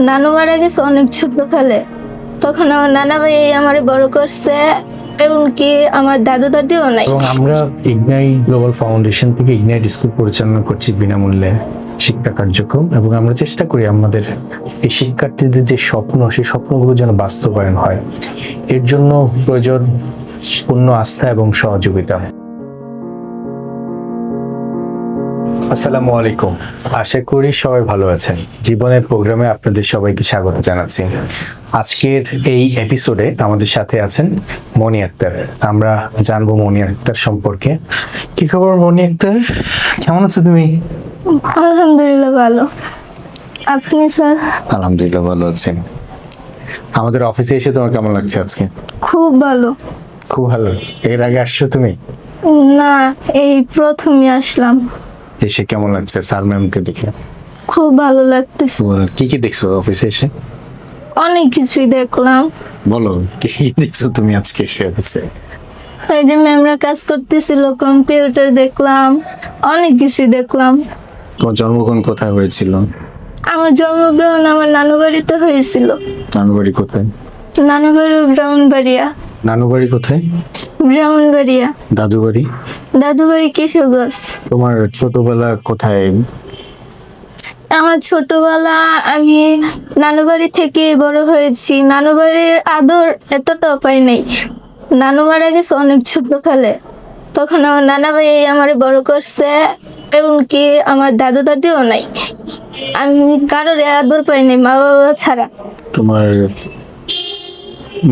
নানু মারা গেছে অনেক ছোট কালে। তখন আমার নানা ভাই আমারে বড় করছে, এমনকি আমার দাদু দাদিও নাই। এবং আমরা ইগনাইট গ্লোবাল ফাউন্ডেশন থেকে ইগনাইট স্কুল পরিচালনা করছি বিনামূল্যে শিক্ষা কার্যক্রম, এবং আমরা চেষ্টা করি আমাদের এই শিক্ষার্থীদের যে স্বপ্ন, সেই স্বপ্নগুলো যেন বাস্তবায়ন হয়। এর জন্য প্রয়োজন পূর্ণ আস্থা এবং সহযোগিতা। আসসালামু আলাইকুম, আশা করি সবাই ভালো আছেন। জীবনের প্রোগ্রামে আপনাদের সবাইকে স্বাগত জানাচ্ছি। আজকের এই এপিসোডে আমাদের সাথে আছেন মনি আক্তার। আমরা জানবো মনি আক্তার সম্পর্কে। কি খবর মনি আক্তার, কেমন আছো তুমি? আলহামদুলিল্লাহ ভালো। আপনি স্যার? আলহামদুলিল্লাহ ভালো আছি। আমাদের অফিসে এসে তোমার কেমন লাগছে আজকে? খুব ভালো। খুব ভালো। এর আগে আসছো তুমি? না, এই প্রথমে আসলাম। এসে কেমন লাগছে স্যার ম্যামকে দেখে? খুব ভালো লাগতেছে। কি কি দেখছো অফিসে এসে? অনেক কিছুই দেখলাম। বলো, কি কি দেখছো তুমি আজকে এসে অফিসে? এই যে ম্যামরা কাজ করতেছিল, কম্পিউটার দেখলাম, অনেক কিছু দেখলাম। তোমার জন্মগ্রহণ কোথায় হয়েছিল? আমার জন্মগ্রহণ আমার নানু বাড়িতে হয়েছিল। নানু বাড়ি কোথায়? নানু বাড়ি ব্রাহ্মণবাড়িয়া। নানু বাড়ি কোথায়? ব্রাহ্মণবাড়িয়া। দাদু বাড়ি? দাদু বাড়ি কিশোরগঞ্জ। তোমার ছোটবেলা কোথায়? আমার ছোটবেলা আমি নানু বাড়ি থেকে বড় হয়েছি। নানু বাড়ির আদর এতটাও পাই নাই। নানু মারা গেছে অনেক ছোট কালে। তখন আমার নানা ভাই আমারে বড় করছে, এমনকি আমার দাদু দাদিও নাই। আমি কারোর আদর পাই নাই মা বাবা ছাড়া। তোমার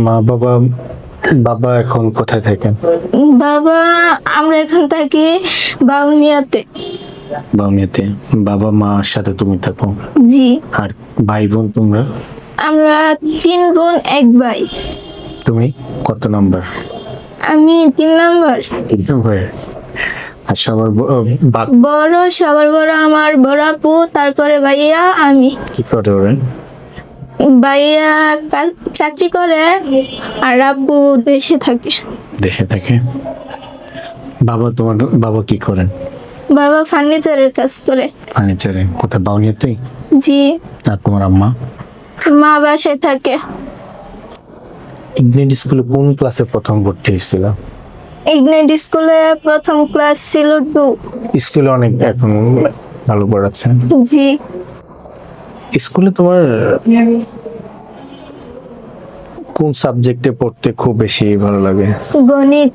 মা বাবা, বাবা এখন কোথায় থাকেন? বাবা, আমরা এখন থাকি বাউনিয়াতে। বামিয়াতে। বাবা মার সাথে তুমি থাকো? জি। আর ভাই বোন তোমরা? আমরা 3 বোন 1 ভাই। তুমি কত নাম্বার? আমি 3 নাম্বার। 3 নাম্বার। আর সবার বড়, সবার বড় আমার বড় আপু, তারপরে ভাইয়া, আমি। কি করে ওরা? ভাইয়া চাকরি করে আর আপু দেশে থাকে। দেশে থাকে। বাবা, তোমার বাবা কি করেন? বাবা ফার্নিচারের কাজ করে। ফার্নিচারে। কোথায়? বাউনিয়াতে? জি। আর তোমার আম্মা? মা বাসায় থাকে। ইগনিট স্কুলে কোন ক্লাসে প্রথম ভর্তি হয়েছিল? ইগনাইট স্কুলে প্রথম ক্লাস ছিল 2। স্কুলে অনেক এখন ভালো পড়াচ্ছে। জি। স্কুলে তোমার কোন সাবজেক্টে পড়তে খুব বেশি ভালো লাগে? গণিত।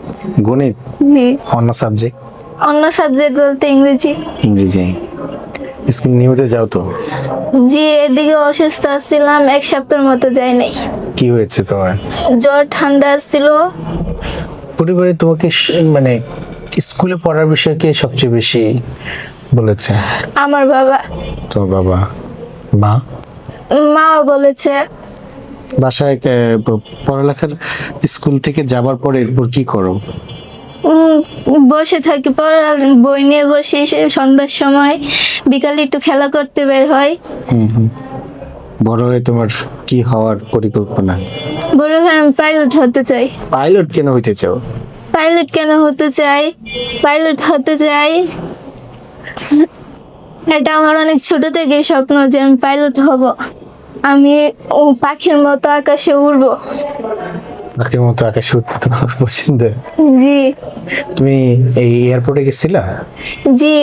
গণিত? জি। অন্য সাবজেক্ট? অন্য সাবজেক্ট বলতে ইংরেজি। ইংরেজি। স্কুল নিয়মিত যাও তো? জি, এদিকে অসুস্থ ছিলাম, 1 সপ্তাহের মতো যাই নাই। কি হয়েছে তোমার? জ্বর ঠান্ডা ছিল। পরিবারে তোমাকে মানে স্কুলে পড়ার বিষয়ে কে সবচেয়ে বেশি বলেছে? আমার বাবা। তোমার বাবা? মা? মাও বলেছে। বাসায় পড়ালেখার স্কুল থেকে যাবার পরে এরপর কি করো? বসে থাকি, পড়ার বই নিয়ে বসে সন্ধ্যার সময়, বিকালে একটু খেলা করতে বের হয়। বড় হয়ে তোমার কি হওয়ার পরিকল্পনা? বড় হয়ে আমি পাইলট হতে চাই। পাইলট কেন হইতে চাও? পাইলট কেন হতে চাই? পাইলট হতে চাই, এটা আমার অনেক ছোট থেকে স্বপ্ন যে আমি পাইলট হব। আমি পাখির মতো আকাশে উড়বো। পাখির মতো আকাশে উঠতে তোমার পছন্দ? জি। তুমি এই এয়ারপোর্টে গেছিলা? জি।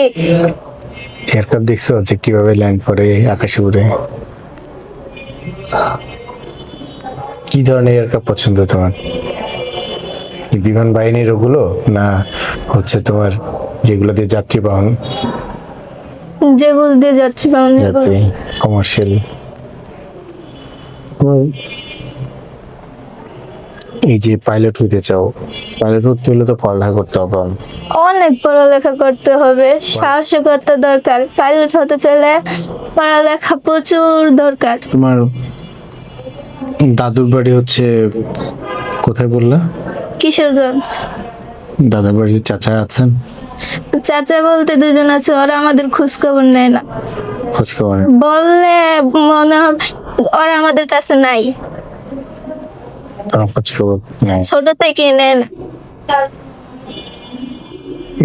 এয়ারক্রাফট দেখছো যে কিভাবে ল্যান্ড করে আকাশে উড়ে? কি ধরনের এয়ারক্রাফট পছন্দ তোমার? বিমান বাহিনীর ওগুলো, না হচ্ছে তোমার যেগুলো দিয়ে যাত্রী বহন? যেগুলো দিয়ে যাচ্ছি যাত্রী কমার্শিয়াল। এই যে পাইলট হইতে চাও, পাইলট হতে হলে তো পড়ালেখা করতে হবে। অনেক পড়ালেখা করতে হবে, সাহসিকতা দরকার। পাইলট হতে চাইলে পড়ালেখা প্রচুর দরকার। তোমার দাদুর বাড়ি হচ্ছে কোথায় বললা? কিশোরগঞ্জ। দাদার বাড়িতে চাচা আছেন? চাচা বলতে 2 জন আছে, ওরা আমাদের খোঁজ খবর নেয় না। খোঁজ খবর? বললে মনে হবে ওরা আমাদের কাছে নাই। খোঁজ খবর নেই? ছোট থেকে নেয় না।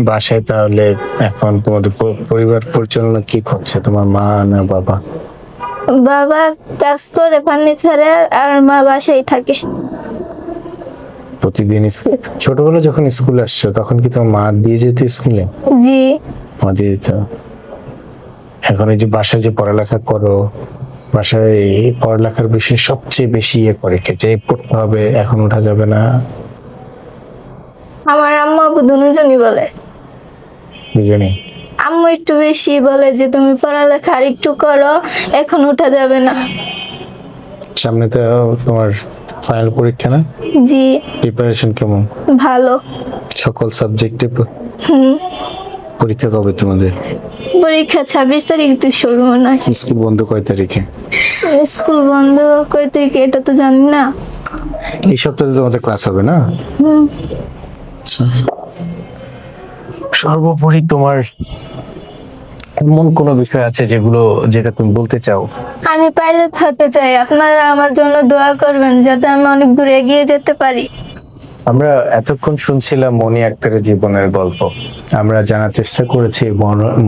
বাসায় তাহলে এখন তোমাদের পরিবার পরিচালনা কি করছে, তোমার মা না বাবা? বাবা কাজ করে ফার্নিচারে, আর মা বাসায় থাকে। প্রতিদিন ছোটবেলা যখন স্কুলে আসছো তখন কি তোমার মা দিয়ে যেত স্কুলে? জি। মা দিয়ে যেত। এখন এই যে বাসায় যে পড়ালেখা করো, বাসায় এই পড়ালেখার বিষয়ে সবচেয়ে বেশি ইয়ে করে কে, যে পড়তে হবে, এখন ওঠা যাবে না? আমার আম্মু আব্বু দুজনই বলে। দুজনেই? আম্মু একটু বেশি বলে যে তুমি পড়ালেখা আর একটু করো, এখন উঠা যাবে না। সামনে তো তোমার ফাইনাল পরীক্ষা না? জি। প্রিপারেশন কেমন? ভালো। সকল সাবজেক্টে হুম। পরীক্ষা কবে তোমাদের? পরীক্ষা 26 তারিখ থেকে শুরু মনে হয়। স্কুল বন্ধ কয় তারিখে? স্কুল বন্ধ কয় তারিখে এটা তো জানি না। এই সপ্তাহে তোমাদের ক্লাস হবে না? হুম। আচ্ছা। সর্বোপরি তোমার এমন কোনো বিষয় আছে যেটা তুমি বলতে চাও? আমি পাইলট হতে চাই, আপনারা আমার জন্য দোয়া করবেন যাতে আমি অনেক দূর এগিয়ে যেতে পারি। আমরা এতক্ষণ শুনছিলাম মনি আক্তারের জীবনের গল্প। আমরা জানার চেষ্টা করেছি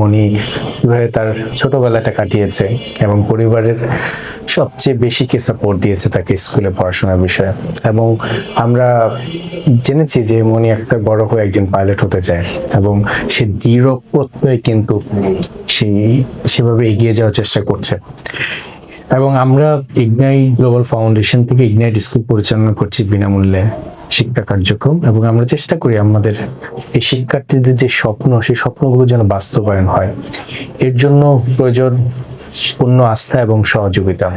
মনি কিভাবে তার ছোটবেলাটা কাটিয়েছে এবং পরিবারের সবচেয়ে বেশি কে সাপোর্ট দিয়েছে তাকে স্কুলে পড়াশোনার বিষয়ে। এবং আমরা জেনেছি যে মনি আক্তার বড় হয়ে একজন পাইলট হতে চায় এবং সে দৃঢ় প্রত্যয় কিন্তু সেভাবে এগিয়ে যাওয়ার চেষ্টা করছে। এবং আমরা ইগনাইট গ্লোবাল ফাউন্ডেশন থেকে ইগনাইট স্কুল পরিচালনা করছি বিনামূল্যে শিক্ষা কার্যক্রম, এবং আমরা চেষ্টা করি আমাদের এই শিক্ষার্থীদের যে স্বপ্ন, সেই স্বপ্নগুলো যেন বাস্তবায়ন হয়। এর জন্য প্রয়োজন পূর্ণ আস্থা এবং সহযোগিতা।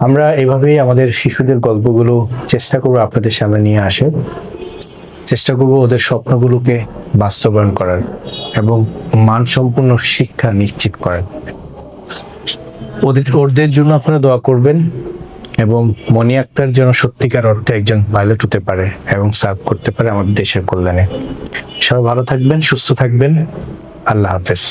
আমরা এভাবেই আমাদের শিশুদের গল্পগুলো চেষ্টা করবো আপনাদের সামনে নিয়ে আসে, চেষ্টা করবো ওদের স্বপ্নগুলোকে বাস্তবায়ন করার এবং মানসম্পন্ন শিক্ষা নিশ্চিত করার। ওদের জন্য আপনারা দোয়া করবেন এবং মনি আক্তার যেন সত্যিকার অর্থে একজন পাইলট হতে পারে এবং সার্ভ করতে পারে আমাদের দেশের কল্যাণে। সবাই ভালো থাকবেন, সুস্থ থাকবেন। আল্লাহ হাফেজ।